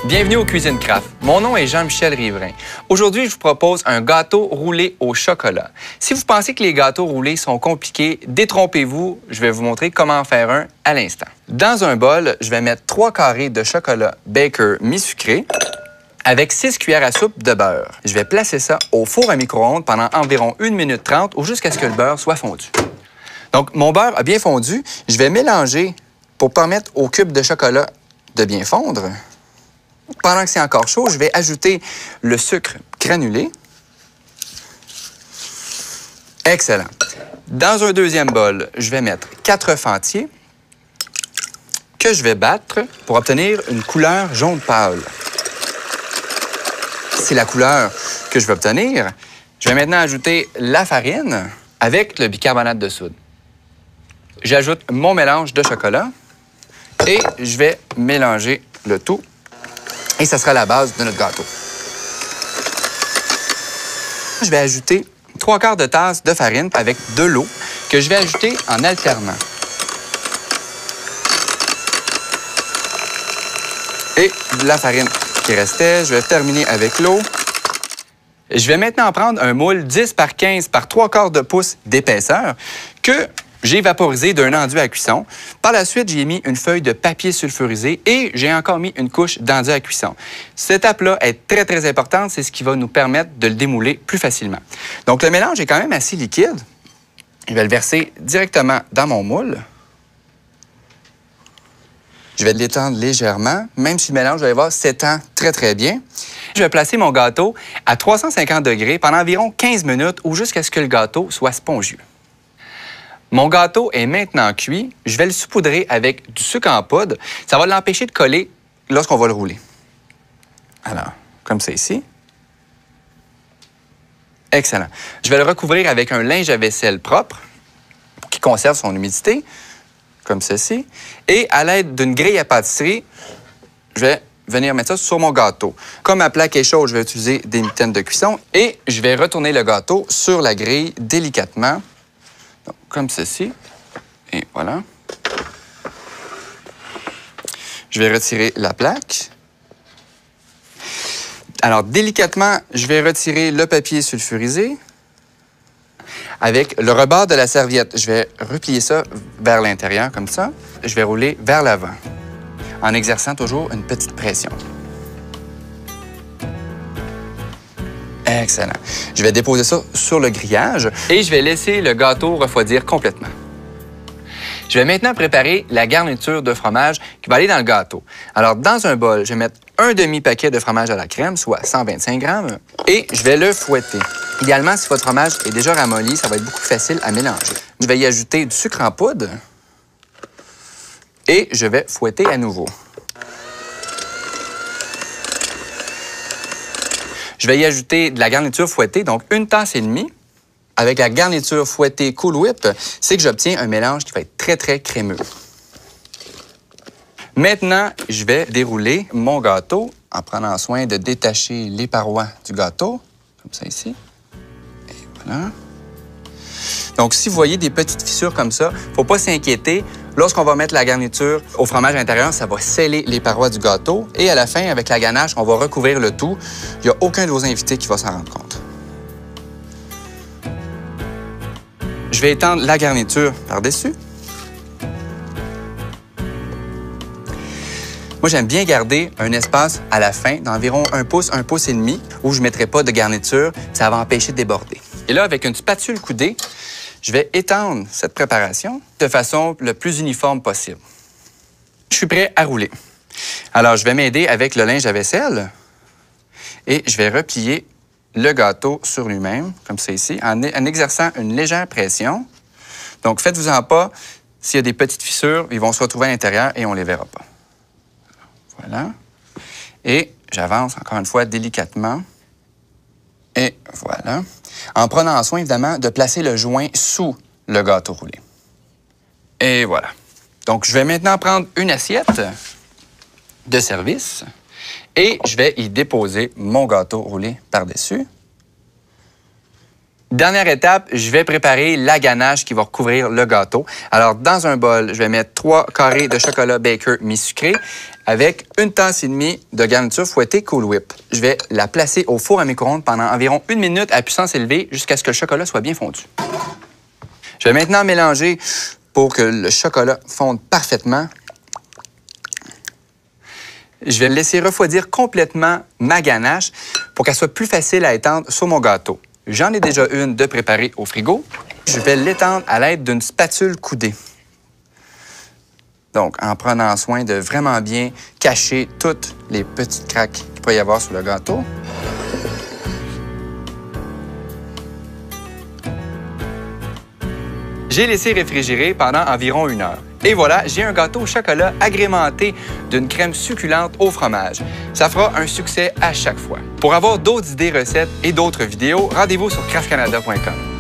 Bienvenue au Cuisine Craft. Mon nom est Jean-Michel Riverain. Aujourd'hui, je vous propose un gâteau roulé au chocolat. Si vous pensez que les gâteaux roulés sont compliqués, détrompez-vous, je vais vous montrer comment en faire un à l'instant. Dans un bol, je vais mettre 3 carrés de chocolat Baker mi-sucré avec 6 cuillères à soupe de beurre. Je vais placer ça au four à micro-ondes pendant environ 1 minute 30 ou jusqu'à ce que le beurre soit fondu. Donc, mon beurre a bien fondu. Je vais mélanger pour permettre au cube de chocolat de bien fondre. Pendant que c'est encore chaud, je vais ajouter le sucre granulé. Excellent. Dans un deuxième bol, je vais mettre 4 œufs entiers que je vais battre pour obtenir une couleur jaune pâle. C'est la couleur que je vais obtenir. Je vais maintenant ajouter la farine avec le bicarbonate de soude. J'ajoute mon mélange de chocolat et je vais mélanger le tout. Et ça sera la base de notre gâteau. Je vais ajouter 3/4 de tasse de farine avec de l'eau que je vais ajouter en alternant. Et la farine qui restait, je vais terminer avec l'eau. Je vais maintenant prendre un moule 10 par 15 par 3/4 de pouce d'épaisseur que j'ai vaporisé d'un enduit à cuisson. Par la suite, j'ai mis une feuille de papier sulfurisé et j'ai encore mis une couche d'enduit à cuisson. Cette étape-là est très, très importante. C'est ce qui va nous permettre de le démouler plus facilement. Donc, le mélange est quand même assez liquide. Je vais le verser directement dans mon moule. Je vais l'étendre légèrement, même si le mélange, vous allez voir, s'étend très, très bien. Je vais placer mon gâteau à 350 degrés pendant environ 15 minutes ou jusqu'à ce que le gâteau soit spongieux. Mon gâteau est maintenant cuit. Je vais le saupoudrer avec du sucre en poudre. Ça va l'empêcher de coller lorsqu'on va le rouler. Alors, comme ça ici. Excellent. Je vais le recouvrir avec un linge à vaisselle propre qui conserve son humidité, comme ceci. Et à l'aide d'une grille à pâtisserie, je vais venir mettre ça sur mon gâteau. Comme ma plaque est chaude, je vais utiliser des mitaines de cuisson et je vais retourner le gâteau sur la grille délicatement. Donc, comme ceci. Et voilà. Je vais retirer la plaque. Alors, délicatement, je vais retirer le papier sulfurisé. Avec le rebord de la serviette, je vais replier ça vers l'intérieur, comme ça. Je vais rouler vers l'avant, en exerçant toujours une petite pression. Excellent. Je vais déposer ça sur le grillage et je vais laisser le gâteau refroidir complètement. Je vais maintenant préparer la garniture de fromage qui va aller dans le gâteau. Alors, dans un bol, je vais mettre un demi-paquet de fromage à la crème, soit 125 grammes, et je vais le fouetter. Idéalement, si votre fromage est déjà ramolli, ça va être beaucoup plus facile à mélanger. Je vais y ajouter du sucre en poudre et je vais fouetter à nouveau. Je vais y ajouter de la garniture fouettée, donc 1 tasse et demie. Avec la garniture fouettée Cool Whip, c'est que j'obtiens un mélange qui va être très, très crémeux. Maintenant, je vais dérouler mon gâteau en prenant soin de détacher les parois du gâteau, comme ça ici. Et voilà. Donc, si vous voyez des petites fissures comme ça, il ne faut pas s'inquiéter. Lorsqu'on va mettre la garniture au fromage à l'intérieur, ça va sceller les parois du gâteau. Et à la fin, avec la ganache, on va recouvrir le tout. Il n'y a aucun de vos invités qui va s'en rendre compte. Je vais étendre la garniture par-dessus. Moi, j'aime bien garder un espace à la fin d'environ 1 pouce et demi, où je ne mettrai pas de garniture. Ça va empêcher de déborder. Et là, avec une spatule coudée, je vais étendre cette préparation de façon le plus uniforme possible. Je suis prêt à rouler. Alors, je vais m'aider avec le linge à vaisselle et je vais replier le gâteau sur lui-même, comme ça ici, en exerçant une légère pression. Donc, faites-vous-en pas. S'il y a des petites fissures, ils vont se retrouver à l'intérieur et on ne les verra pas. Voilà. Et j'avance encore une fois délicatement. Et voilà. En prenant soin, évidemment, de placer le joint sous le gâteau roulé. Et voilà. Donc, je vais maintenant prendre une assiette de service et je vais y déposer mon gâteau roulé par-dessus. Dernière étape, je vais préparer la ganache qui va recouvrir le gâteau. Alors, dans un bol, je vais mettre 3 carrés de chocolat Baker mi-sucré avec 1 tasse et demie de garniture fouettée Cool Whip. Je vais la placer au four à micro-ondes pendant environ 1 minute à puissance élevée jusqu'à ce que le chocolat soit bien fondu. Je vais maintenant mélanger pour que le chocolat fonde parfaitement. Je vais laisser refroidir complètement ma ganache pour qu'elle soit plus facile à étendre sur mon gâteau. J'en ai déjà une de préparée au frigo. Je vais l'étendre à l'aide d'une spatule coudée. Donc, en prenant soin de vraiment bien cacher toutes les petites craques qu'il peut y avoir sur le gâteau. J'ai laissé réfrigérer pendant environ 1 heure. Et voilà, j'ai un gâteau au chocolat agrémenté d'une crème succulente au fromage. Ça fera un succès à chaque fois. Pour avoir d'autres idées recettes et d'autres vidéos, rendez-vous sur craftcanada.com.